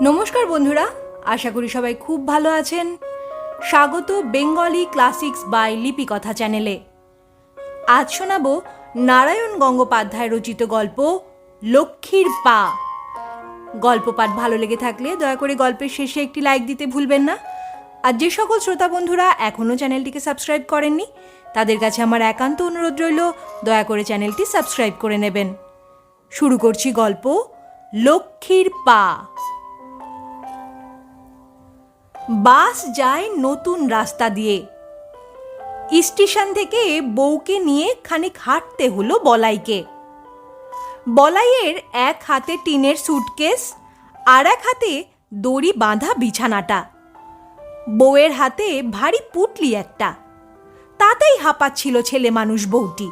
নমস্কার বন্ধুরা, আশা করি সবাই খুব ভালো আছেন। স্বাগত বেঙ্গলি ক্লাসিক্স বাই লিপিকথা চ্যানেলে। আজ শোনাবো নারায়ণ গঙ্গোপাধ্যায় রচিত গল্প লক্ষ্মীর পা। গল্প পাঠ ভালো লেগে থাকলে দয়া করে গল্পের শেষে একটি লাইক দিতে ভুলবেন না। আর যে সকল শ্রোতা বন্ধুরা এখনও চ্যানেলটিকে সাবস্ক্রাইব করেননি তাদের কাছে আমার একান্ত অনুরোধ রইল, দয়া করে চ্যানেলটি সাবস্ক্রাইব করে নেবেন। শুরু করছি গল্প লক্ষ্মীর পা। বাস যায় নতুন রাস্তা দিয়ে। স্টেশন থেকে বউকে নিয়ে খানিক হাঁটতে হলো বলাইকে। বলাইয়ের এক হাতে টিনের সুটকেস আর এক হাতে দড়ি বাঁধা বিছানাটা। বউয়ের হাতে ভারী পুটলি একটা, তাতেই হাঁপাচ্ছিল ছেলে মানুষ বউটি।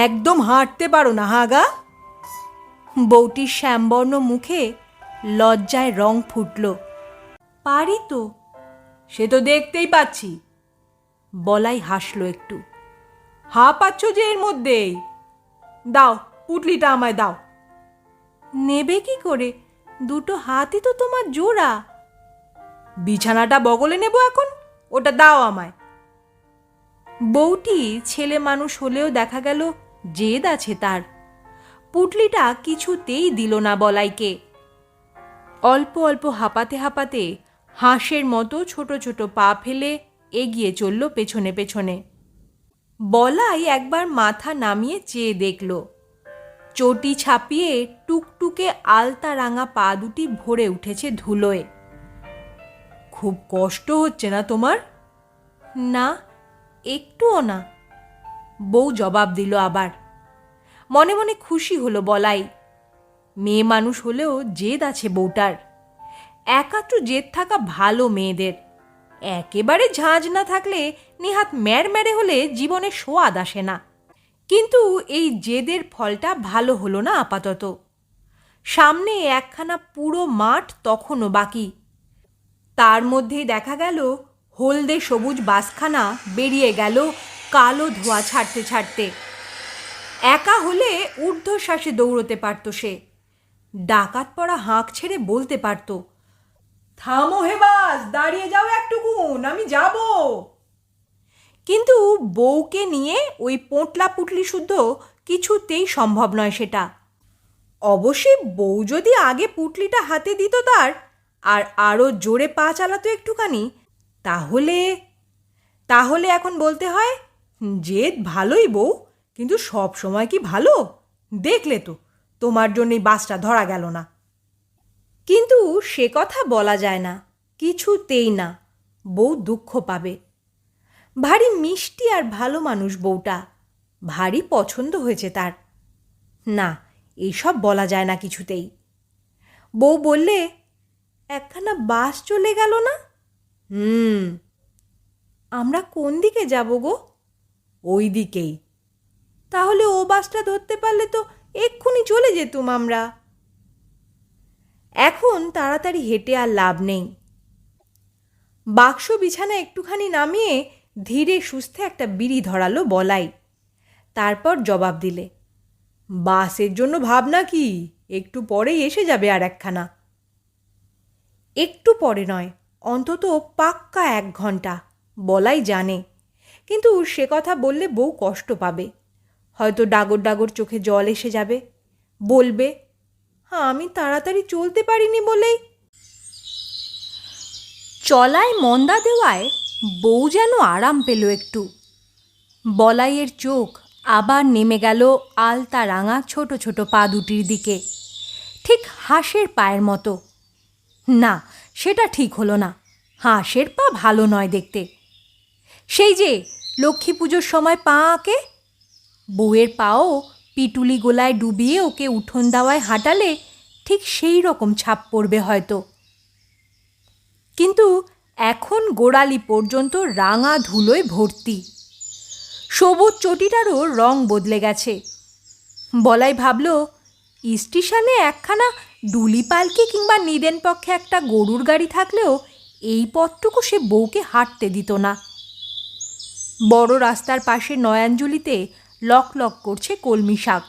একদম হাঁটতে পারো না হাগা? বউটির শ্যামবর্ণ মুখে লজ্জায় রং ফুটল। পারি তো। সে তো দেখতেই পাচ্ছি। বলাই হাসলো একটু। হাঁপাচ্ছ যে এর মধ্যেই। দাও পুটলিটা আমায় দাও। নেবে কি করে? দুটো হাতই তো তোমার জোড়া। বিছানাটা বগলে নেব এখন, ওটা দাও আমায়। বউটি ছেলে মানুষ হলেও দেখা গেল জেদ আছে তার। পুটলিটা কিছুতেই দিল না বলাইকে। অল্প অল্প হাঁপাতে হাঁপাতে হাঁসের মতো ছোট ছোট পা ফেলে এগিয়ে চলল পেছনে পেছনে। বলাই একবার মাথা নামিয়ে চেয়ে দেখল। চটি ছাপিয়ে টুকটুকে আলতা রাঙা পা দুটি ভরে উঠেছে ধুলোয়। খুব কষ্ট হচ্ছে না তোমার? না, একটুও না, বউ জবাব দিল আবার। মনে মনে খুশি হলো বলাই। মেয়ে মানুষ হলেও জেদ আছে বউটার। একাত্র জেদ থাকা ভালো মেয়েদের। একেবারে ঝাঁঝ না থাকলে নেহাত ম্যাড় হলে জীবনে সোয়াদ আসে না। কিন্তু এই জেদের ফলটা ভালো হলো না আপাতত। সামনে একখানা পুরো মাঠ তখনও বাকি। তার মধ্যেই দেখা গেল হলদে সবুজ বাসখানা বেরিয়ে গেল কালো ধোঁয়া ছাড়তে ছাড়তে। একা হলে ঊর্ধ্বশ্বাসে দৌড়তে পারত সে। ডাকাত পড়া হাঁক ছেড়ে বলতে পারত, থামো হে বাস, দাঁড়িয়ে যাও একটুকুন, আমি যাব। কিন্তু বউকে নিয়ে ওই পোঁটলা পুটলি শুদ্ধ কিছুতেই সম্ভব নয় সেটা। অবশ্যই বউ যদি আগে পুটলিটা হাতে দিত তার, আর আরও জোরে পা চালাতো একটুখানি, তাহলে এখন বলতে হয়, জেদ ভালোই বউ, কিন্তু সব সময় কি ভালো? দেখলে তো, তোমার জন্যই বাসটা ধরা গেল না। কিন্তু সে কথা বলা যায় না, কিছুতেই না। বউ দুঃখ পাবে। ভারী মিষ্টি আর ভালো মানুষ বউটা, ভারী পছন্দ হয়েছে তার। না, এইসব বলা যায় না কিছুতেই। বউ বললে, একখানা বাস চলে গেল না? আমরা কোন দিকে যাব গো? ওই দিকেই। তাহলে ও বাসটা ধরতে পারলে তো এক্ষুনি চলে যেতুম আমরা। এখন তাড়াতাড়ি হেঁটে আর লাভ নেই। বাক্স বিছানা একটুখানি নামিয়ে ধীরে সুস্থে একটা বিড়ি ধরালো বলাই। তারপর জবাব দিলে, বাসের জন্য ভাবনা কি, একটু পরেই এসে যাবে আর একখানা। একটু পরে নয়, অন্তত পাক্কা 1 ঘন্টা, বলাই জানে। কিন্তু সে কথা বললে বউ কষ্ট পাবে। হয়তো ডাগর ডাগর চোখে জল এসে যাবে। বলবে, আমি তাড়াতাড়ি চলতে পারিনি বলেই। চলায় মন্দা দেওয়ায় বউ যেন আরাম পেল একটু। বলাইয়ের চোখ আবার নেমে গেল আলতা রাঙা ছোট ছোট পা দুটির দিকে, ঠিক হাঁসের পায়ের মতো। না, সেটা ঠিক হলো না। হাঁসের পা ভালো নয় দেখতে। সেই যে লক্ষ্মী পুজোর সময় পা আঁকে, বউয়ের পাও পিটুলি গোলায় ডুবিয়ে ওকে উঠোন দাওয়ায় হাঁটালে ঠিক সেই রকম ছাপ পড়বে হয়তো। কিন্তু এখন গোড়ালি পর্যন্ত রাঙা ধুলোয় ভর্তি। সবুজ চটিটারও রং বদলে গেছে। বলাই ভাবল, স্টেশনে একখানা ডুলি পালকি কিংবা নিদেন পক্ষে একটা গরুর গাড়ি থাকলেও এই পথটুকু সে বউকে হাঁটতে দিত না। বড় রাস্তার পাশে নয়াঞ্জলিতে লক লক করছে কলমি শাক।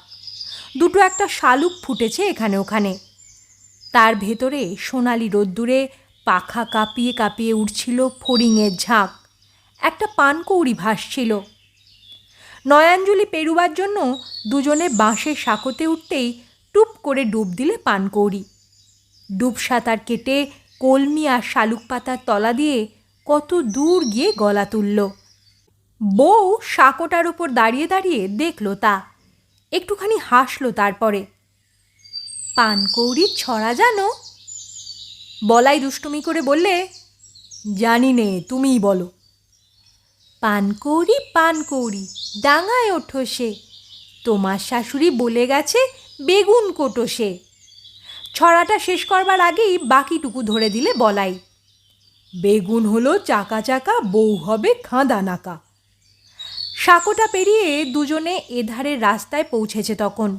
দুটো একটা শালুক ফুটেছে এখানে ওখানে। তার ভেতরে সোনালি রোদ্দুরে পাখা কাঁপিয়ে কাঁপিয়ে উঠছিল ফড়িংয়ের ঝাঁক, একটা পানকৌড়ি ভাসছিল। নয়াঞ্জলি পেরুবার জন্য দুজনে বাঁশের সাঁকোতে উঠতেই টুপ করে ডুব দিলে পানকৌড়ি। ডুব সাঁতার কেটে কলমি আর শালুক পাতার তলা দিয়ে কত দূর গিয়ে গলা তুলল। বউ সাঁকোটার উপর দাঁড়িয়ে দাঁড়িয়ে দেখল তা, একটুখানি হাসল। তারপরে, পানকৌড়ির ছড়া জানো? বলাই দুষ্টুমি করে বললে, জানি নে, তুমিই বলো। পানকৌড়ি পানকৌড়ি ডাঙায় ওঠো সে, তোমার শাশুড়ি বলে গেছে বেগুন কোটো সে। ছড়াটা শেষ করবার আগেই বাকিটুকু ধরে দিলে বলাই। বেগুন হলো চাকা চাকা, বউ হবে খাঁদা নাকা। সাঁকোটা পেরিয়ে দুজনে এধারের রাস্তায় পৌঁছেছে তখন।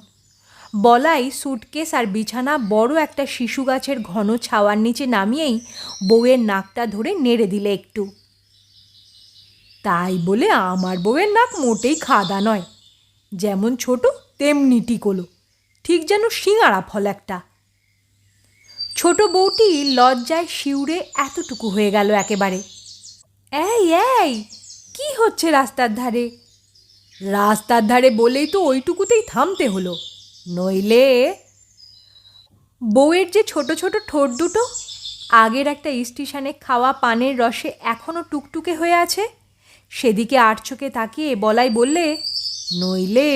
বলাই সুটকেস আর বিছানা বড় একটা শিশু গাছের ঘন ছাওয়ার নিচে নামিয়েই বউয়ের নাকটা ধরে নেড়ে দিলে একটু। তাই বলে আমার বউয়ের নাক মোটেই খাদা নয়, যেমন ছোট তেমনি টিকলো, ঠিক যেন সিঙাড়া ফল একটা। ছোট বউটি লজ্জায় শিউরে এতটুকু হয়ে গেল একেবারে। এই এই, কি হচ্ছে রাস্তার ধারে? রাস্তার ধারে বলেই তো ওইটুকুতেই থামতে হলো, নইলে। বউয়ের যে ছোট ছোট ঠোঁট দুটো আগের একটা স্টেশনে খাওয়া পানের রসে এখনও টুকটুকে হয়ে আছে, সেদিকে আড়চোখে তাকিয়ে বলাই বললে, নইলে।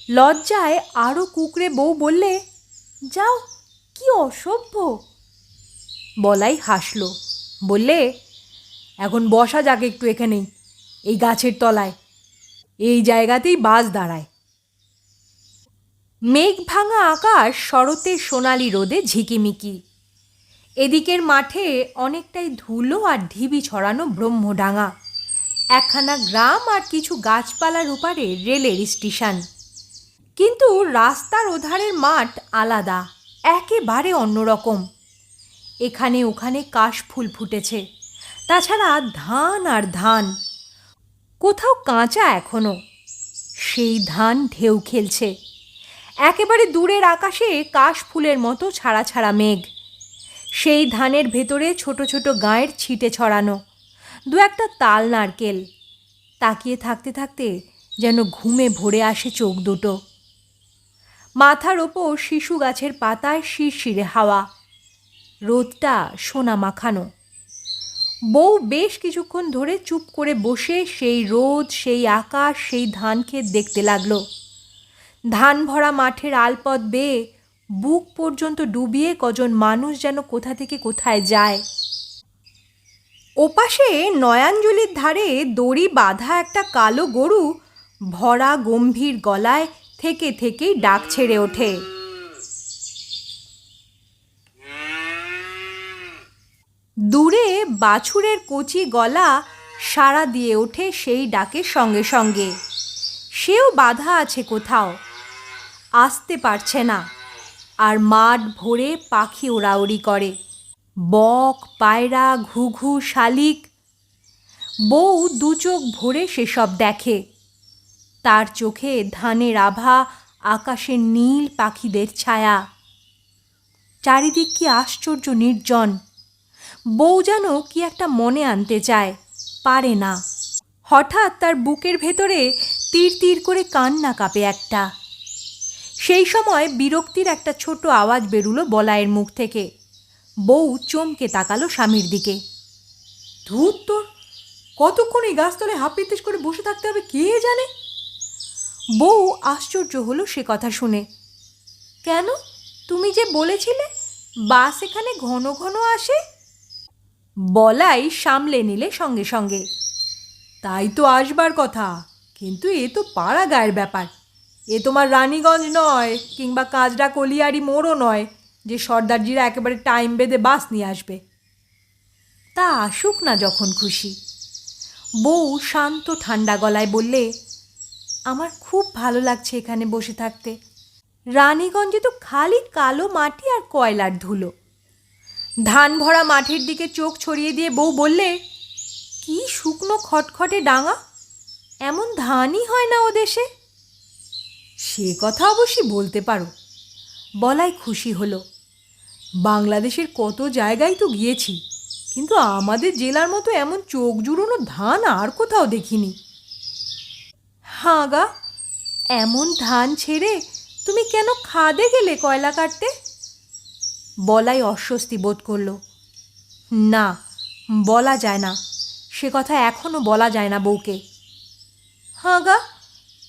লজ্জায় আরও কুকড়ে বউ বললে, যাও, কি অসভ্য। বলাই হাসল, বললে, এখন বসা যাক একটু এখানেই, এই গাছের তলায়, এই জায়গাতেই বাস দাঁড়ায়। মেঘ ভাঙা আকাশ শরতের সোনালি রোদে ঝিকিমিকি। এদিকের মাঠে অনেকটাই ধুলো আর ঢিবি ছড়ানো ব্রহ্মডাঙা, একখানা গ্রাম আর কিছু গাছপালার ওপারে রেলের স্টেশন। কিন্তু রাস্তার ওধারের মাঠ আলাদা, একেবারে অন্যরকম। এখানে ওখানে কাশ ফুল ফুটেছে, তাছাড়া ধান আর ধান, কোথাও কাঁচা এখনো। সেই ধান ঢেউ খেলছে। একেবারে দূরের আকাশে কাশ ফুলের মতো ছাড়া ছাড়া মেঘ, সেই ধানের ভেতরে ছোট ছোট গাঁয়ের ছিটে ছড়ানো দু একটা তাল নারকেল। তাকিয়ে থাকতে থাকতে যেন ঘুমে ভরে আসে চোখ দুটো। মাথার ওপর শিশু গাছের পাতায় শিরশিরে হাওয়া, রোদটা সোনা মাখানো। বউ বেশ কিছুক্ষণ ধরে চুপ করে বসে সেই রোদ, সেই আকাশ, সেই ধান ক্ষেত দেখতে লাগলো। ধান ভরা মাঠের আলপথ বেয়ে বুক পর্যন্ত ডুবিয়ে কজন মানুষ যেন কোথা থেকে কোথায় যায়। ওপাশে নয়াঞ্জলির ধারে দড়ি বাঁধা একটা কালো গরু ভরা গম্ভীর গলায় থেকে থেকেই ডাক ছেড়ে ওঠে। দূরে বাছুরের কচি গলা সাড়া দিয়ে ওঠে সেই ডাকের সঙ্গে সঙ্গে। সেও বাধা আছে কোথাও, আসতে পারছে না। আর মাঠ ভরে পাখি ওড়াউড়ি করে, বক, পায়রা, ঘুঘু, শালিক। বউ দু চোখ ভরে সেসব দেখে। তার চোখে ধানের আভা, আকাশের নীল, পাখিদের ছায়া। চারিদিক কি আশ্চর্য নির্জন। বউ যেন কি একটা মনে আনতে চায়, পারে না। হঠাৎ তার বুকের ভেতরে তীর তীর করে কান্না কাঁপে একটা। সেই সময় বিরক্তির একটা ছোট আওয়াজ বেরুলো বলাইয়ের মুখ থেকে। বউ চমকে তাকালো স্বামীর দিকে। ধুর তোর, কতক্ষণ এই গাছতলায় হাপিত্তিস করে বসে থাকতে হবে কে জানে। বউ আশ্চর্য হলো সে কথা শুনে। কেন, তুমি যে বলেছিলে বাস এখানে ঘন ঘন আসে। বলাই সামলে নিলে সঙ্গে সঙ্গে। তাই তো আসবার কথা, কিন্তু এ তো পাড়া গায়ের ব্যাপার। এ তোমার রানীগঞ্জ নয়, কিংবা কাজরা কলিয়ারি মোড়ও নয় যে সর্দারজিরা একেবারে টাইম বেঁধে বাস নিয়ে আসবে। তা আসুক না যখন খুশি। বউ শান্ত ঠান্ডা গলায় বললে, আমার খুব ভালো লাগছে এখানে বসে থাকতে। রানীগঞ্জে তো খালি কালো মাটি আর কয়লার ধুলো। ধান ভরা মাঠের দিকে চোখ ছড়িয়ে দিয়ে বউ বললে, কি শুকনো খটখটে ডাঙা, এমন ধানই হয় না ও দেশে। সে কথা অবশ্যই বলতে পারো। বলাই খুশি হলো। বাংলাদেশের কত জায়গায় তো গিয়েছি, কিন্তু আমাদের জেলার মতো এমন চোখ জুড়োনো ধান আর কোথাও দেখিনি। হাঁ গা, এমন ধান ছেড়ে তুমি কেন খাদে গেলে কয়লা কাটতে? বলাই অস্বস্তি বোধ করল। না, বলা যায় না, সে কথা এখনো বলা যায় না বউকে। হাঁ গা,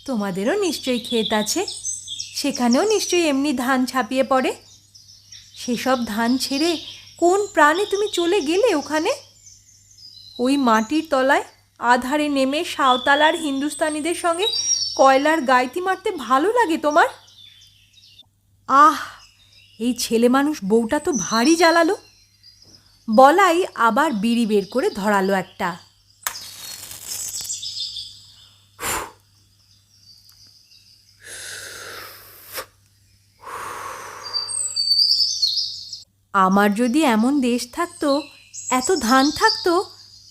তোমাদেরও নিশ্চয়ই ক্ষেত আছে, সেখানেও নিশ্চয়ই এমনি ধান ছাপিয়ে পড়ে। সেসব ধান ছেড়ে কোন প্রাণে তুমি চলে গেলে ওখানে? ওই মাটির তলায় আধারে নেমে সাঁওতাল আর হিন্দুস্তানিদের সঙ্গে কয়লার গাইতি মারতে ভালো লাগে তোমার? আহ, এই ছেলে মানুষ বউটা তো ভারী জ্বালালো। বলাই আবার বিড়ি বের করে ধরালো একটা। আমার যদি এমন দেশ থাকতো, এত ধান থাকতো,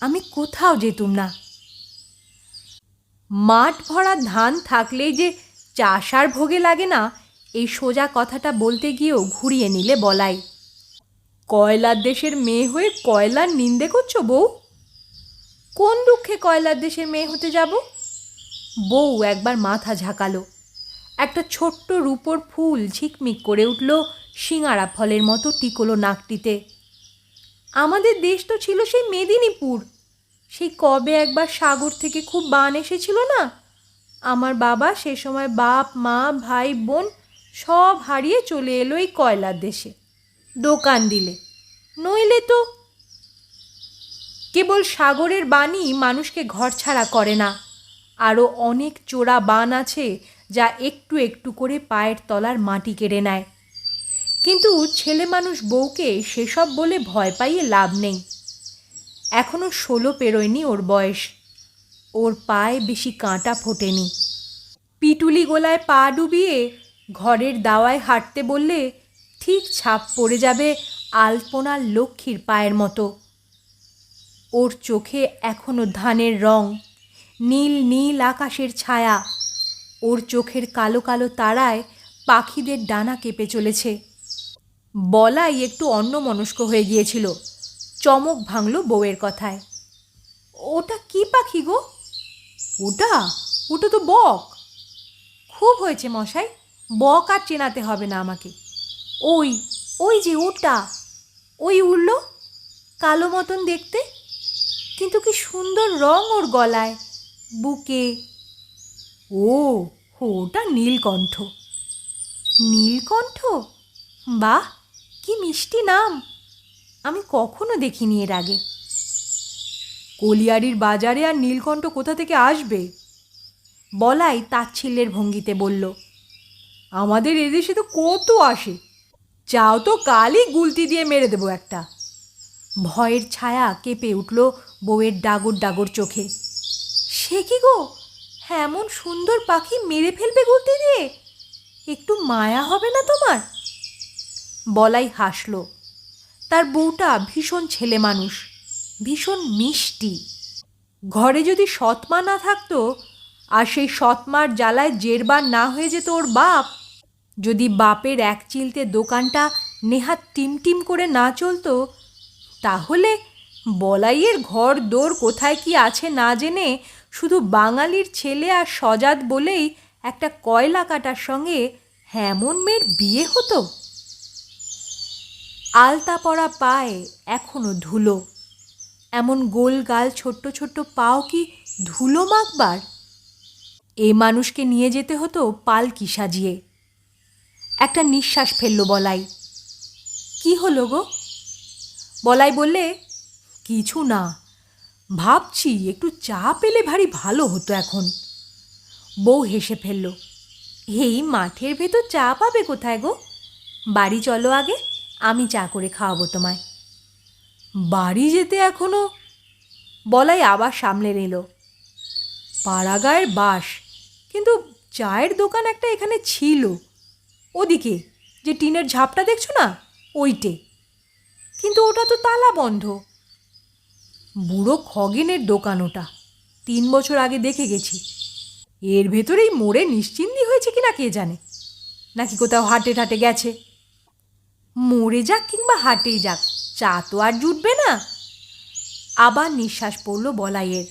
আমি কোথাও যেতুম না। মাঠ ভরা ধান থাকলেই যে চাষ আর ভোগে লাগে না, এই সোজা কথাটা বলতে গিয়েও ঘুরিয়ে নিলে বলাই। কয়লার দেশের মেয়ে হয়ে কয়লার নিন্দে করছো বউ? কোন দুঃখে কয়লার দেশের মেয়ে হতে যাব? বউ একবার মাথা ঝাঁকালো। একটা ছোট্ট রূপোর ফুল ঝিকমিক করে উঠল সিঙাড়া ফলের মতো টিকলো নাকটিতে। আমাদের দেশ তো ছিল সেই মেদিনীপুর। সেই কবে একবার সাগর থেকে খুব বান এসেছিল না, আমার বাবা সে সময় বাপ মা ভাই বোন সব হারিয়ে চলে এলো এই কয়লার দেশে দোকান দিলে। নইলে তো কেবল সাগরের বানই মানুষকে ঘরছাড়া করে না, আরও অনেক চোরা বান আছে যা একটু একটু করে পায়ের তলার মাটি কেড়ে নেয়। কিন্তু ছেলে মানুষ বউকে সেসব বলে ভয় পাইয়ে লাভ নেই। এখনো 16 পেরোয়নি ওর বয়স, ওর পায়ে বেশি কাঁটা ফোটেনি। পিটুলি গোলায় পা ডুবিয়ে ঘরের দাওয়ায় হাঁটতে বললে ঠিক ছাপ পড়ে যাবে আলপনার লক্ষ্মীর পায়ের মতো। ওর চোখে এখনো ধানের রং, নীল নীল আকাশের ছায়া। ওর চোখের কালো কালো তারায় পাখিদের ডানা কেঁপে চলেছে। বলাই একটু অন্যমনস্ক হয়ে গিয়েছিল, চমক ভাঙল বউয়ের কথায়। ওটা কি পাখি গো? ওটা ওটা তো বক। খুব হয়েছে মশাই, বক আর চেনাতে হবে না আমাকে। ওই ওই যে ওটা, ওই উড়ল, কালো মতন দেখতে, কিন্তু কি সুন্দর রং ওর গলায়, বুকে। ও, ওটা নীলকণ্ঠ। নীলকণ্ঠ? বাহ, কি মিষ্টি নাম! আমি কখনো দেখিনি এর আগে। কলিয়ারির বাজারে আর নীলকণ্ঠ কোথা থেকে আসবে? বলাই তাচ্ছিল্যের ভঙ্গিতে বলল। আমাদের এদেশে তো কত আসে, চাও তো কালই গুলতি দিয়ে মেরে দেবো একটা। ভয়ের ছায়া কেঁপে উঠল বউয়ের ডাগর ডাগর চোখে। সে কি গো, এমন সুন্দর পাখি মেরে ফেলবে গুলতি দিয়ে? একটু মায়া হবে না তোমার? বলাই হাসল। তার বউটা ভীষণ ছেলে মানুষ, ভীষণ মিষ্টি। ঘরে যদি সৎমা না থাকতো, আর সেই সৎমার জ্বালায় জেরবার না হয়ে যেত ওর বাপ, যদি বাপের এক চিলতে দোকানটা নেহাত টিমটিম করে না চলতো, তাহলে বলাইয়ের ঘর দোর কোথায় কি আছে না জেনে শুধু বাঙালির ছেলে আর সজাত বলেই একটা কয়লা কাটার সঙ্গে এমন মেয়ের বিয়ে হতো? আলতা পরা পায়ে এখনো ধুলো, এমন গোল গাল ছোট্ট ছোট্ট পাও কি ধুলো মাখবার? এ মানুষকে নিয়ে যেতে হতো পালকি সাজিয়ে। একটা নিঃশ্বাস ফেলল বলাই। কি হলো গো? বলাই বললে, কিছু না, ভাবছি একটু চা পেলে ভারী ভালো হতো এখন। বউ হেসে ফেলল। এই মাঠের ভেতর চা পাবে কোথায় গো? বাড়ি চলো আগে, আমি চা করে খাওয়াবো তোমায়। বাড়ি যেতে এখনো? বলাই আবার সামলে নিল। পাড়াগাঁয়ের বাস, কিন্তু চায়ের দোকান একটা এখানে ছিল, ওদিকে যে টিনের ঝাপটা দেখছো না, ওইটে। কিন্তু ওটা তো তালা বন্ধ। বুড়ো খগেনের দোকান ওটা, 3 বছর আগে দেখে গেছি। এর ভেতরেই মোড়ে নিশ্চিন্দি হয়েছে কিনা কে জানে, নাকি কোথাও হাটে ঠাটে গেছে। মরে যাক কিংবা হাটেই যাক, চা তো আর জুটবে না। আবার নিঃশ্বাস পড়ল বলাইয়ের।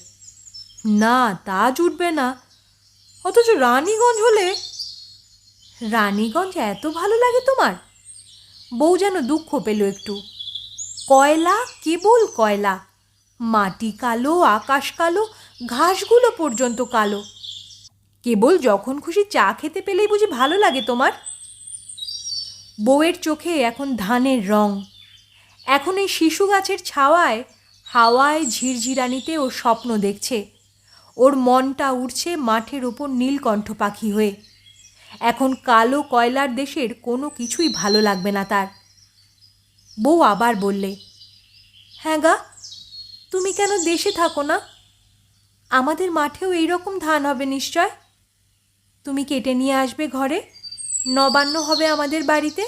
না, তা জুটবে না, অথচ রানীগঞ্জ হলে। রানীগঞ্জ এত ভালো লাগে তোমার? বউ যেন দুঃখ পেল একটু। কয়লা, কেবল কয়লা, মাটি কালো, আকাশ কালো, ঘাসগুলো পর্যন্ত কালো। কেবল যখন খুশি চা খেতে পেলেই বুঝি ভালো লাগে তোমার? বউয়ের চোখে এখন ধানের রং। এখন এই শিশু গাছের ছাওয়ায়, হাওয়ায়, ঝিরঝিরানিতে ও স্বপ্ন দেখছে। ওর মনটা উড়ছে মাঠের ওপর নীলকণ্ঠ পাখি হয়ে। এখন কালো কয়লার দেশের কোনো কিছুই ভালো লাগবে না তার। বউ আবার বললে, হ্যাঁ গা, তুমি কেন দেশে থাকো না? আমাদের মাঠেও এইরকম ধান হবে নিশ্চয়। তুমি কেটে নিয়ে আসবে ঘরে, নবান্ন হবে আমাদের বাড়িতে।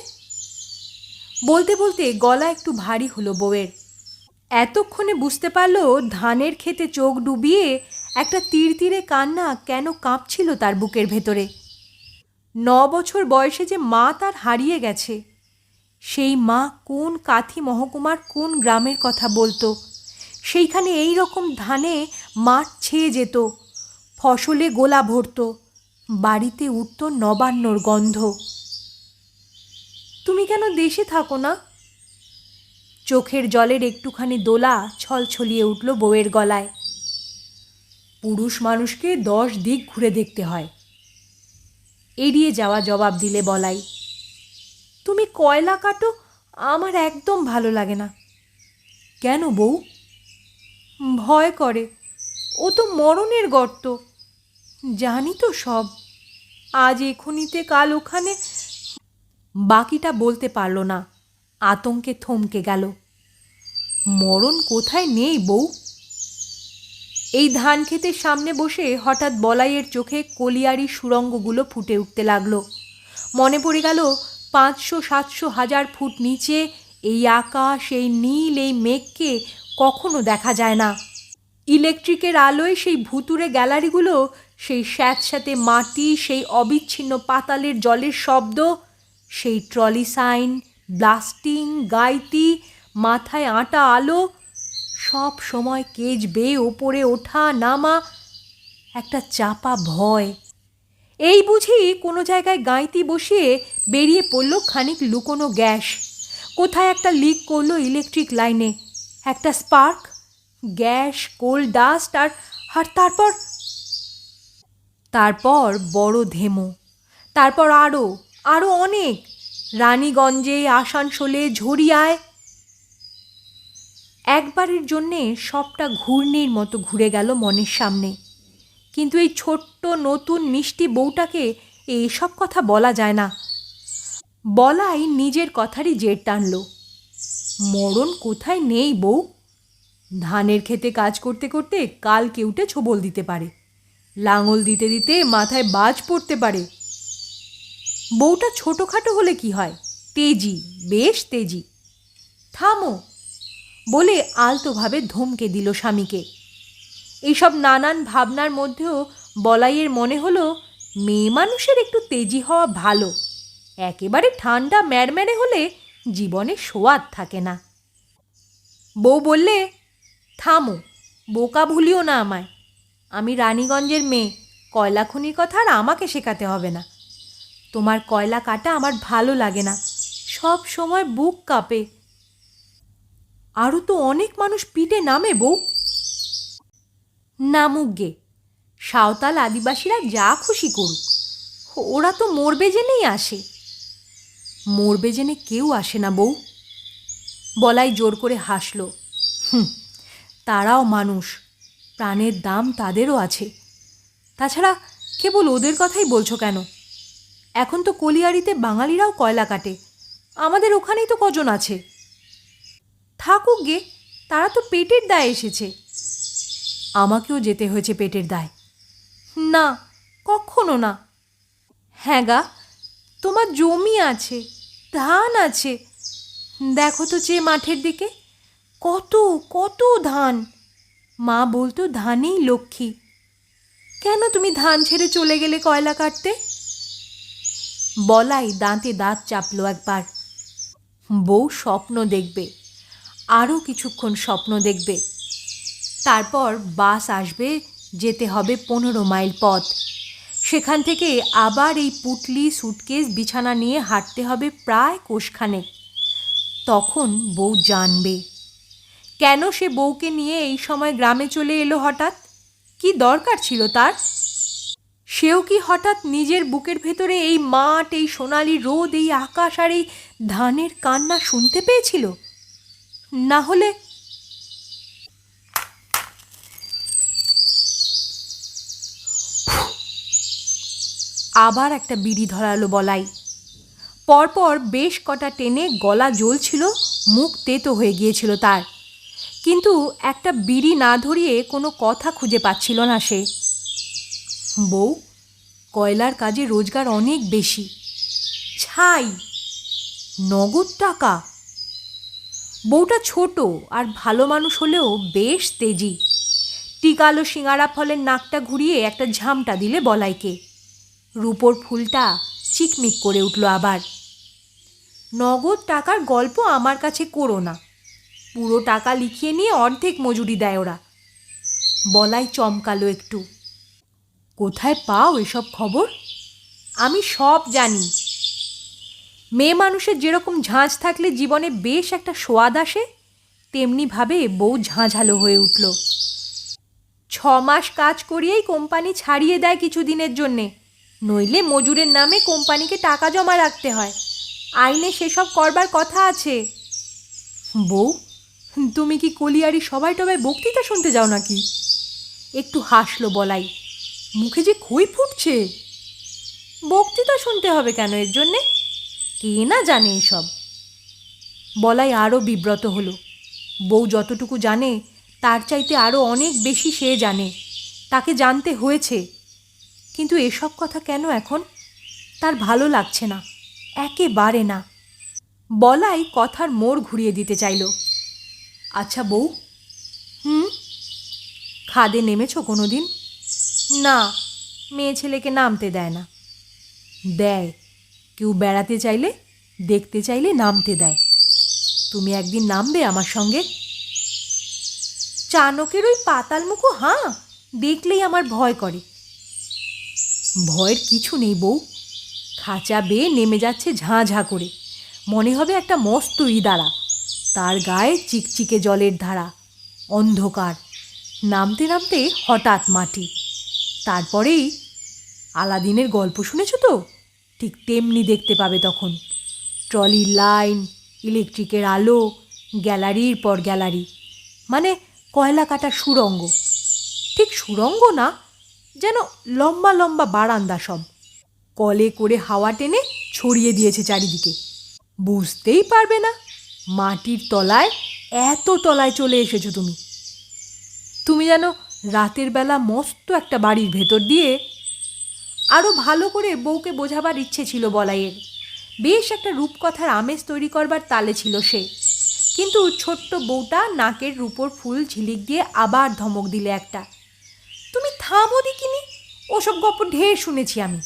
বলতে বলতে গলা একটু ভারী হলো বউয়ের। এতক্ষণে বুঝতে পারল ধানের খেতে চোখ ডুবিয়ে একটা তীরে কান্না কেন কাঁপছিল তার বুকের ভেতরে। 9 বছর বয়সে যে মা তার হারিয়ে গেছে, সেই মা কোন কাথি মহকুমার কোন গ্রামের কথা বলতো। সেইখানে এই রকম ধানে মাঠ ছেয়ে যেত, ফসলে গোলা ভরত, বাড়িতে উঠত নবান্নর গন্ধ। তুমি কেন দেশে থাকো না? চোখের জলের একটুখানি দোলা ছলছলিয়ে উঠল বউয়ের গলায়। পুরুষ মানুষকে 10 দিক ঘুরে দেখতে হয়। এড়িয়ে যাওয়া জবাব দিলে বলাই। তুমি কয়লা কাটো, আমার একদম ভালো লাগে না। কেন বউ? ভয় করে, ও তো মরণের গর্ত। জানি তো সব, আজ এখনিতে কাল ওখানে। বাকিটা বলতে পারল না, আতঙ্কে থমকে গেল। মরণ কোথায় নেই বউ? এই ধান ক্ষেতের সামনে বসে হঠাৎ বলাইয়ের চোখে কলিয়ারি সুরঙ্গগুলো ফুটে উঠতে লাগলো। মনে পড়ে গেল 500, 700, 1000 ফুট নিচে এই আকাশ, এই নীল, এই মেঘকে কখনো দেখা যায় না। ইলেকট্রিকের আলোয় সেই ভুতুরে গ্যালারিগুলো, সেই স্যাঁতস্যাঁতে মাটি, সেই অবিচ্ছিন্ন পাতালের জলের শব্দ, সেই ট্রলি সাইন, ব্লাস্টিং, গাইতি, মাথায় আঁটা আলো, সব সময় কেজ বেয়ে ওপরে ওঠা নামা, একটা চাপা ভয়। এই বুঝি কোনো জায়গায় গাঁইতি বসিয়ে বেরিয়ে পড়ল খানিক লুকোনো গ্যাস। কোথায় একটা লিক করলো ইলেকট্রিক লাইনে, একটা স্পার্ক, গ্যাস, কোল ডাস্ট, আর তারপর বড় ধেমো। তারপর আরও অনেক, রানীগঞ্জে, আসানসোলে, ঝরিয়ায়। একবারের জন্যে সবটা ঘূর্ণির মতো ঘুরে গেল মনের সামনে। কিন্তু এই ছোট্ট নতুন মিষ্টি বউটাকে এসব কথা বলা যায় না। বলাই নিজের কথারই জের টানল। মরণ কোথায় নেই বউ? ধানের খেতে কাজ করতে করতে কালকে উঠে ছোবল দিতে পারে, লাঙল দিতে দিতে মাথায় বাজ পড়তে পারে। বউটা ছোটোখাটো হলে কি হয়, তেজি, বেশ তেজি। থামো বলে আলতোভাবে ধমকে দিল স্বামীকে। এইসব নানান ভাবনার মধ্যেও বলাইয়ের মনে হলো মেয়ে মানুষের একটু তেজি হওয়া ভালো। একেবারে ঠান্ডা ম্যারম্যারে হলে জীবনে সোয়াদ থাকে না। বউ বললে, থামো, বোকা ভুলিও না আমায়। আমি রানীগঞ্জের মেয়ে, কয়লা খনির কথা আর আমাকে শেখাতে হবে না। তোমার কয়লা কাটা আমার ভালো লাগে না, সব সময় বুক কাঁপে। আরও তো অনেক মানুষ পিঠে নামে বউ। নামুক গে, সাঁওতাল আদিবাসীরা যা খুশি করুক, ওরা তো মরবে জেনেই আসে। মরবে জেনে কেউ আসে না বউ। বলাই জোর করে হাসল। তারাও মানুষ, প্রাণের দাম তাদেরও আছে। তাছাড়া কেবল ওদের কথাই বলছো কেন? এখন তো কলিয়ারিতে বাঙালিরাও কয়লা কাটে, আমাদের ওখানেই তো কজন আছে। থাকুক গে, তারা তো পেটের দায়ে এসেছে। আমাকেও যেতে হয়েছে পেটের দায়। না, কখনো না। হ্যাঁ গা, তোমার জমি আছে, ধান আছে, দেখো তো চেয়ে মাঠের দিকে, কত কত ধান। মা বলতো ধানেই লক্ষ্মী। কেন তুমি ধান ছেড়ে চলে গেলে কয়লা কাটতে? বলাই দাঁতে দাঁত চাপলো একবার। বউ স্বপ্ন দেখবে, আরও কিছুক্ষণ স্বপ্ন দেখবে। তারপর বাস আসবে, যেতে হবে 15 মাইল পথ। সেখান থেকে আবার এই পুটলি সুটকেস বিছানা নিয়ে হাঁটতে হবে প্রায় কোষখানেক। তখন বউ জানবে কেন সে বউকে নিয়ে এই সময় গ্রামে চলে এলো হঠাৎ। কি দরকার ছিল তার? সেও কি হঠাৎ নিজের বুকের ভেতরে এই মাঠ, এই সোনালি রোদ, এই আকাশ আর এই ধানের কান্না শুনতে পেয়েছিল? না হলে আবার একটা বিড়ি ধরালো বলাই। পরপর বেশ কটা টেনে গলা জ্বলছিল, মুখ তেতো হয়ে গিয়েছিল তার, কিন্তু একটা বিড়ি না ধরিয়ে কোনো কথা খুঁজে পাচ্ছিল না সে। বউ, কয়লার কাজে রোজগার অনেক বেশি, ছাই, নগদ টাকা। বউটা ছোট আর ভালো মানুষ হলেও বেশ তেজি। টিকালো সিঙাড়া ফলের নাকটা ঘুরিয়ে একটা ঝামটা দিলে বলাইকে। রূপোর ফুলটা চিকমিক করে উঠল আবার। নগদ টাকার গল্প আমার কাছে করো না, পুরো টাকা লিখিয়ে নিয়ে অর্ধেক মজুরি দেয় ওরা। বলাই চমকালো একটু। কোথায় পাও এসব খবর? আমি সব জানি। মেয়ে মানুষের যেরকম ঝাঁঝ থাকলে জীবনে বেশ একটা সোয়াদ আসে, তেমনিভাবে বউ ঝাঁঝালো হয়ে উঠল। 6 মাস কাজ করিয়েই কোম্পানি ছাড়িয়ে দেয় কিছুদিনের জন্যে, নইলে মজুরের নামে কোম্পানিকে টাকা জমা রাখতে হয়। আইনে সেসব করবার কথা আছে। বউ, তুমি কি কলিয়ারি সবাই টবাই বক্তৃতা শুনতে যাও নাকি? একটু হাসলো বলাই, মুখে যে খই ফুটছে। বক্তৃতা শুনতে হবে কেন এর জন্যে? কে না জানে এসব। বলাই আরও বিব্রত হলো। বউ যতটুকু জানে তার চাইতে আরও অনেক বেশি সে জানে, তাকে জানতে হয়েছে। কিন্তু এসব কথা কেন এখন? তার ভালো লাগছে না, একেবারে না। বলাই কথার মোড় ঘুরিয়ে দিতে চাইল। আচ্ছা বউ, খাদে নেমেছো কোনো দিন? না, মেয়ে ছেলেকে নামতে দেয় না। দেয়, কেউ বেড়াতে চাইলে, দেখতে চাইলে নামতে দেয়। তুমি একদিন নামবে আমার সঙ্গে? চানকের ওই পাতাল মুখো হাঁ দেখলেই আমার ভয় করে। ভয়ের কিছু নেই বউ, খাঁচা বেয়ে নেমে যাচ্ছে ঝাঁ ঝাঁ করে, মনে হবে একটা মস্ত ইদারা, তার গায়ে চিকচিকে জলের ধারা, অন্ধকার, নামতে নামতে হঠাৎ মাটি। তারপরেই আলাদিনের গল্প শুনেছ তো? ঠিক তেমনি দেখতে পাবে তখন। ট্রলির লাইন, ইলেকট্রিকের আলো, গ্যালারির পর গ্যালারি, মানে কয়লা কাটার সুড়ঙ্গ। ঠিক সুড়ঙ্গ না, যেন লম্বা লম্বা বারান্দা সব, কলে করে হাওয়া টেনে ছড়িয়ে দিয়েছে চারিদিকে। বুঝতেই পারবে না মাটির তলায়, এত তলায় চলে এসেছো তুমি। তুমি যেন রাতের বেলা মস্ত একটা বাড়ির ভেতর দিয়ে। আরও ভালো করে বউকে বোঝাবার ইচ্ছে ছিল বলাইয়ের। বেশ একটা রূপকথার আমেজ তৈরি করবার তালে ছিল সে। কিন্তু ছোট্ট বউটা নাকের রূপোর ফুল ঝিলিক দিয়ে আবার ধমক দিলে একটা। তুমি থামো দেখিনি, ওসব গল্প ঢের শুনেছি আমি।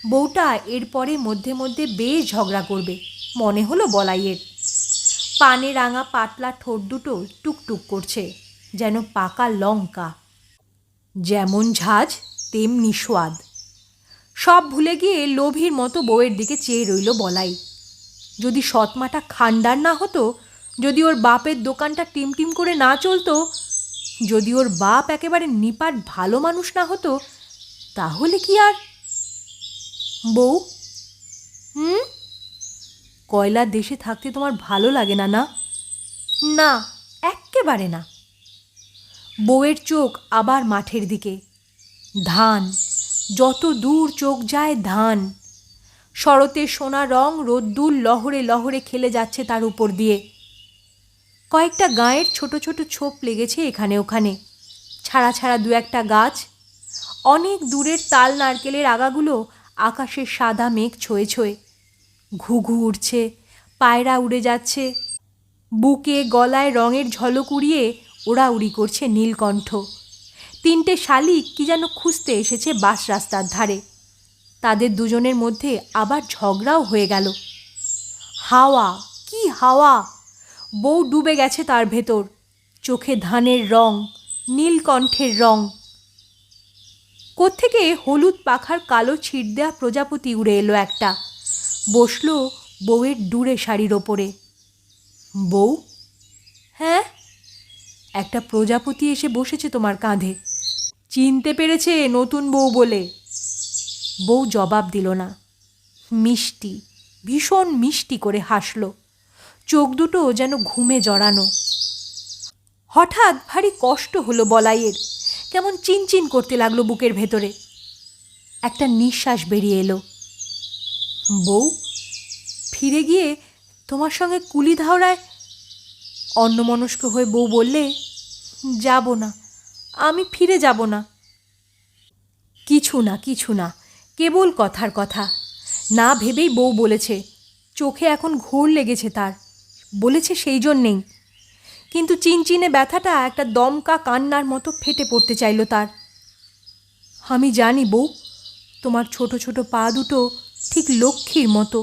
বউটা এরপরে মধ্যে মধ্যে বেশ ঝগড়া করবে মনে হলো বলাইয়ের। পানে রাঙা পাতলা ঠোঁট দুটো টুকটুক করছে, যেন পাকা লঙ্কা। যেমন ঝাঁজ তেমনি সোয়াদ। সব ভুলে গিয়ে লোভীর মতো বউয়ের দিকে চেয়ে রইল বলাই। যদি সৎমাটা খান্ডার না হতো, যদি ওর বাপের দোকানটা টিমটিম করে না চলতো, যদি ওর বাপ একেবারে নিপাট ভালো মানুষ না হতো, তাহলে কি আর। বউ, কয়লার দেশে থাকতে তোমার ভালো লাগে না? না, না, এক্কেবারে না। বউয়ের চোখ আবার মাঠের দিকে। ধান, যত দূর চোখ যায় ধান। শরতের সোনা রং রোদ্দুর লহরে লহরে খেলে যাচ্ছে তার উপর দিয়ে। কয়েকটা গাঁয়ের ছোট ছোট ছোপ লেগেছে এখানে ওখানে, ছাড়া ছাড়া দু একটা গাছ। অনেক দূরের তাল নারকেলের আগাগুলো আকাশের সাদা মেঘ ছয়ে ছয়ে। ঘুঘু উড়ছে, পায়রা উড়ে যাচ্ছে, বুকে গলায় রঙের ঝলক উড়িয়ে ওড়াউড়ি করছে নীলকণ্ঠ। 3টে শালিক কি যেন খুঁজতে এসেছে বাস রাস্তার ধারে। তাদের দুজনের মধ্যে আবার ঝগড়াও হয়ে গেল। হাওয়া, কি হাওয়া! বউ ডুবে গেছে তার ভেতর, চোখে ধানের রং, নীলকণ্ঠের রং। কোত্থেকে হলুদ পাখার কালো ছিট দেয়া প্রজাপতি উড়ে এলো একটা, বসল বউয়ের ডুরে শাড়ির ওপরে। বউ? হ্যাঁ, একটা প্রজাপতি এসে বসেছে তোমার কাঁধে। চিনতে পেরেছে নতুন বউ বলে। বউ জবাব দিল না। মিষ্টি, ভীষণ মিষ্টি করে হাসল, চোখ দুটো যেন ঘুমে জড়ানো। হঠাৎ ভারী কষ্ট হলো বলাইয়ের, কেমন চিনচিন করতে লাগলো বুকের ভেতরে। একটা নিঃশ্বাস বেরিয়ে এলো। বউ, ফিরে গিয়ে তোমার সঙ্গে কুলি ধাওড়ায়। অন্যমনস্ক হয়ে বউ বললে, যাব না, আমি ফিরে যাব না। কিছু না, কিছু না, কেবল কথার কথা। না ভেবেই বউ বলেছে, চোখে এখন ঘোর লেগেছে তার, বলেছে সেই জন্যেই। কিন্তু চিনচিনে ব্যথাটা একটা দমকা কান্নার মতো ফেটে পড়তে চাইল তার। আমি জানি বউ, তোমার ছোট ছোট পা দুটো ঠিক লক্ষ্মীর মতো।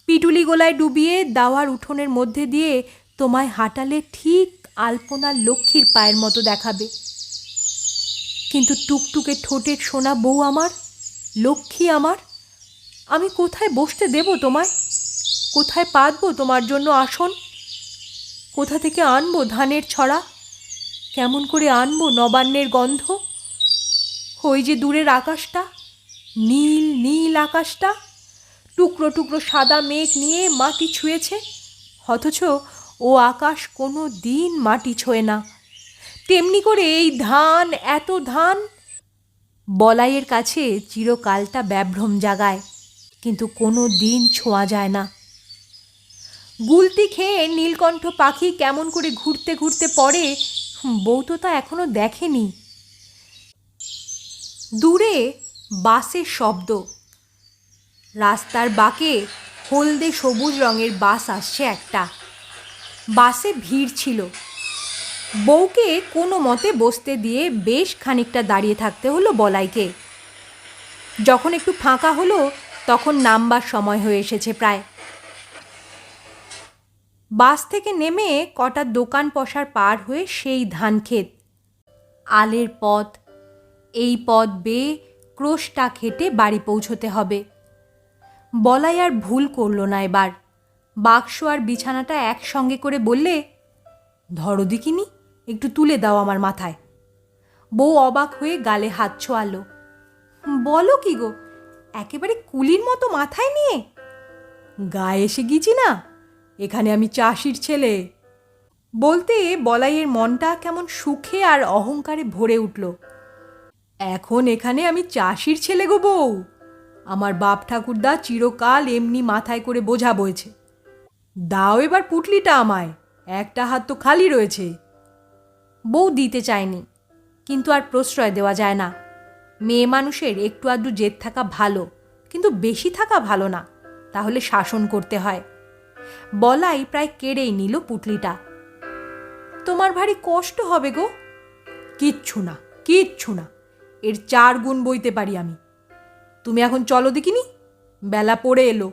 পিটুলি গোলায় ডুবিয়ে দাওয়ার উঠোনের মধ্যে দিয়ে তোমায় হাঁটালে ঠিক আলপনার লক্ষ্মীর পায়ের মতো দেখাবে। কিন্তু টুকটুকে ঠোঁটের সোনা বউ আমার, লক্ষ্মী আমার, আমি কোথায় বসতে দেব তোমায়? কোথায় পাতব তোমার জন্য আসন? কোথা থেকে আনবো ধানের ছড়া? কেমন করে আনবো নবান্নের গন্ধ? ওই যে দূরের আকাশটা, নীল নীল আকাশটা, টুকরো টুকরো সাদা মেঘ নিয়ে মাটি ছুঁয়েছে, অথচ ও আকাশ কোনো দিন মাটি ছোঁয় না। তেমনি করে এই ধান, এত ধান। বলাইয়ের কাছে চিরকালটা ব্যাভ্রম জাগায়, কিন্তু কোনো দিন ছোঁয়া যায় না। গুলতি খেয়ে নীলকণ্ঠ পাখি কেমন করে ঘুরতে ঘুরতে পড়ে, বউ তো তা এখনো দেখেনি। দূরে বাসের শব্দ, রাস্তার বাঁকে হলদে সবুজ রঙের বাস আসছে একটা। বাসে ভিড় ছিল। বউকে কোনো মতে বসতে দিয়ে বেশ খানিকটা দাঁড়িয়ে থাকতে হলো বলাইকে। যখন একটু ফাঁকা হলো, তখন নামবার সময় হয়ে এসেছে প্রায়। বাস থেকে নেমে কটা দোকান পসার পার হয়ে সেই ধানক্ষেত, আলের পথ, এই পথ বেয়ে ক্রোশটা খেটে বাড়ি পৌঁছতে হবে। বলাই আর ভুল করল না এবার। বাক্স আর বিছানাটা একসঙ্গে করে বললে, ধরো দেখিনি, একটু তুলে দাও আমার মাথায়। বউ অবাক হয়ে গালে হাত ছোয়ালো। বলো কি গো, একেবারে কুলির মতো মাথায় নিয়ে? গায়ে এসে গিয়েছি না, এখানে আমি চাষির ছেলে। বলতে বলাইয়ের মনটা কেমন সুখে আর অহংকারে ভরে উঠল। এখন এখানে আমি চাষির ছেলে গো বউ। আমার বাপ ঠাকুরদা চিরকাল এমনি মাথায় করে বোঝা বয়েছে। দাও এবার পুটলিটা আমায়, একটা হাত তো খালি রয়েছে। বউ দিতে চায়নি, কিন্তু আর প্রশ্রয় দেওয়া যায় না। মেয়ে মানুষের একটু আধটু জেদ থাকা ভালো, কিন্তু বেশি থাকা ভালো না, তাহলে শাসন করতে হয়। বলাই প্রায় কেড়েই নিল পুটলিটা। তোমার ভারী কষ্ট হবে গো। কিচ্ছু না, কিচ্ছু না, এর 4 গুণ বইতে পারি আমি। তুমি এখন চলো দেখিনি, বেলা পড়ে এলো।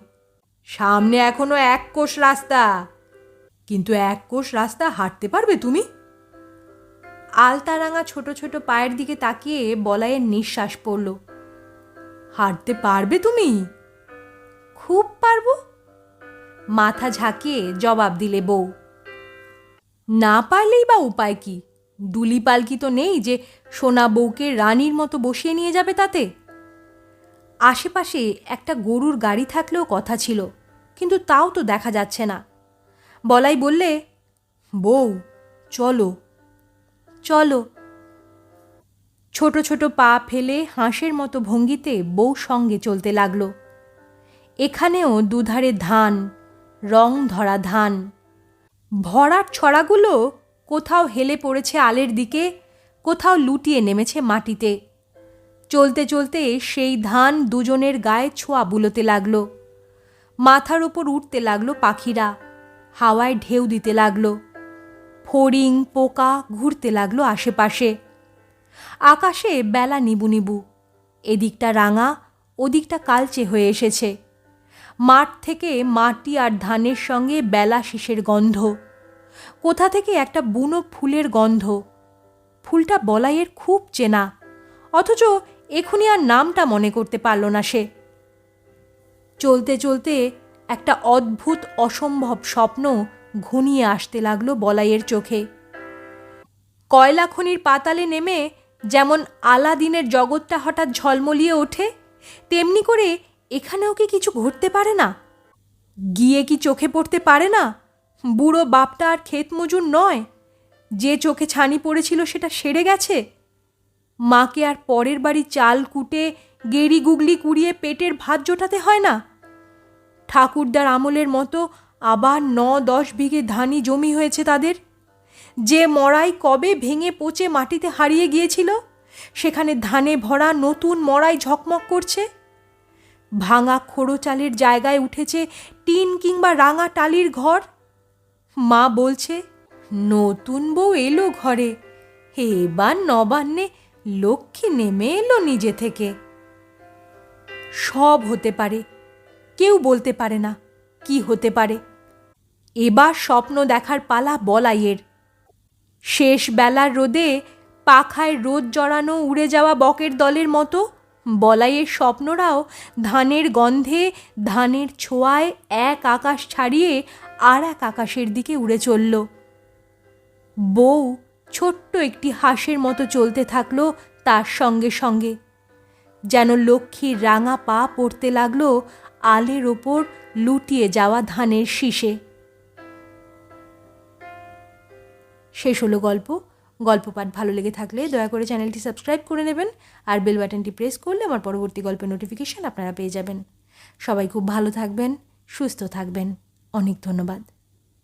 সামনে এখনো 1 কোষ রাস্তা। কিন্তু 1 কোষ রাস্তা হাঁটতে পারবে তুমি? আলতারাঙা ছোট ছোট পায়ের দিকে তাকিয়ে বলাইয়ের নিঃশ্বাস পড়ল। হাঁটতে পারবে তুমি? খুব পারবো, মাথা ঝাঁকিয়ে জবাব দিলে বউ। না পারলেই বা উপায় কি? দুলি পালকি তো নেই যে সোনা বউকে রানীর মতো বসিয়ে নিয়ে যাবে তাতে। আশেপাশে একটা গরুর গাড়ি থাকলেও কথা ছিল, কিন্তু তাও তো দেখা যাচ্ছে না। বলাই বললে, বউ চলো চলো। ছোট ছোট পা ফেলে হাঁসের মতো ভঙ্গিতে বউ সঙ্গে চলতে লাগলো। এখানেও দুধারে ধান, রং ধরা ধান। ভরার ছড়াগুলো কোথাও হেলে পড়েছে আলের দিকে, কোথাও লুটিয়ে নেমেছে মাটিতে। চলতে চলতে সেই ধান দুজনের গায়ে ছোঁয়া বুলোতে লাগলো। মাথার ওপর উঠতে লাগলো পাখিরা, হাওয়ায় ঢেউ দিতে লাগলো। ফড়িং পোকা ঘুরতে লাগলো আশেপাশে। আকাশে বেলা নিবু নিবু, এদিকটা রাঙা, ওদিকটা কালচে হয়ে এসেছে। মাঠ থেকে মাটি আর ধানের সঙ্গে বেলা শীষের গন্ধ, কোথা থেকে একটা বুনো ফুলের গন্ধ। ফুলটা বলাইয়ের খুব চেনা, অথচ এখনই আর নামটা মনে করতে পারল না সে। চলতে চলতে একটা অদ্ভুত অসম্ভব স্বপ্ন ঘনিয়ে আসতে লাগলো বলাইয়ের চোখে। কয়লা খনির পাতালে নেমে যেমন আলাদিনের জগৎটা হঠাৎ ঝলমলিয়ে ওঠে, তেমনি করে এখানেও কি কিছু ঘটতে পারে না? গিয়ে কি চোখে পড়তে পারে না বুড়ো বাপটা আর ক্ষেত মজুর নয়? যে চোখে ছানি পড়েছিল সেটা সেরে গেছে। মাকে আর পরের বাড়ি চাল কুটে গেড়ি গুগলি কুড়িয়ে পেটের ভাত জোটাতে হয় না। ঠাকুরদার আমলের মতো আবার 9-10 বিঘে ধানি জমি হয়েছে তাদের। যে মড়াই কবে ভেঙে পচে মাটিতে হারিয়ে গিয়েছিল, সেখানে ধানে ভরা নতুন মড়াই ঝকমক করছে। ভাঙা খোড়ো চালের জায়গায় উঠেছে টিন কিংবা রাঙা টালির ঘর। মা বলছে, নতুন বউ এলো ঘরে, এবার নবান্নে লক্ষ্মী নেমে এলো নিজে থেকে। সব হতে পারে, কেউ বলতে পারে না কি হতে পারে। এবার স্বপ্ন দেখার পালা বলাইয়ের। শেষ বেলার রোদে পাখায় রোদ জড়ানো উড়ে যাওয়া বকের দলের মতো বলাইয়ের স্বপ্নরাও ধানের গন্ধে, ধানের ছোঁয়ায় এক আকাশ ছাড়িয়ে আর এক আকাশের দিকে উড়ে চলল। বউ ছোট্ট একটি হাঁসের মতো চলতে থাকলো তার সঙ্গে সঙ্গে, যেন লক্ষ্মীর রাঙা পা পড়তে লাগলো আলের ওপর লুটিয়ে যাওয়া ধানের শীষে। শেষ হলো গল্প। গল্প পাঠ ভালো লেগে থাকলে দয়া করে চ্যানেলটি সাবস্ক্রাইব করে নেবেন, আর বেল বাটনটি প্রেস করলে আমার পরবর্তী গল্পের নোটিফিকেশন আপনারা পেয়ে যাবেন। সবাই খুব ভালো থাকবেন, সুস্থ থাকবেন। অনেক ধন্যবাদ।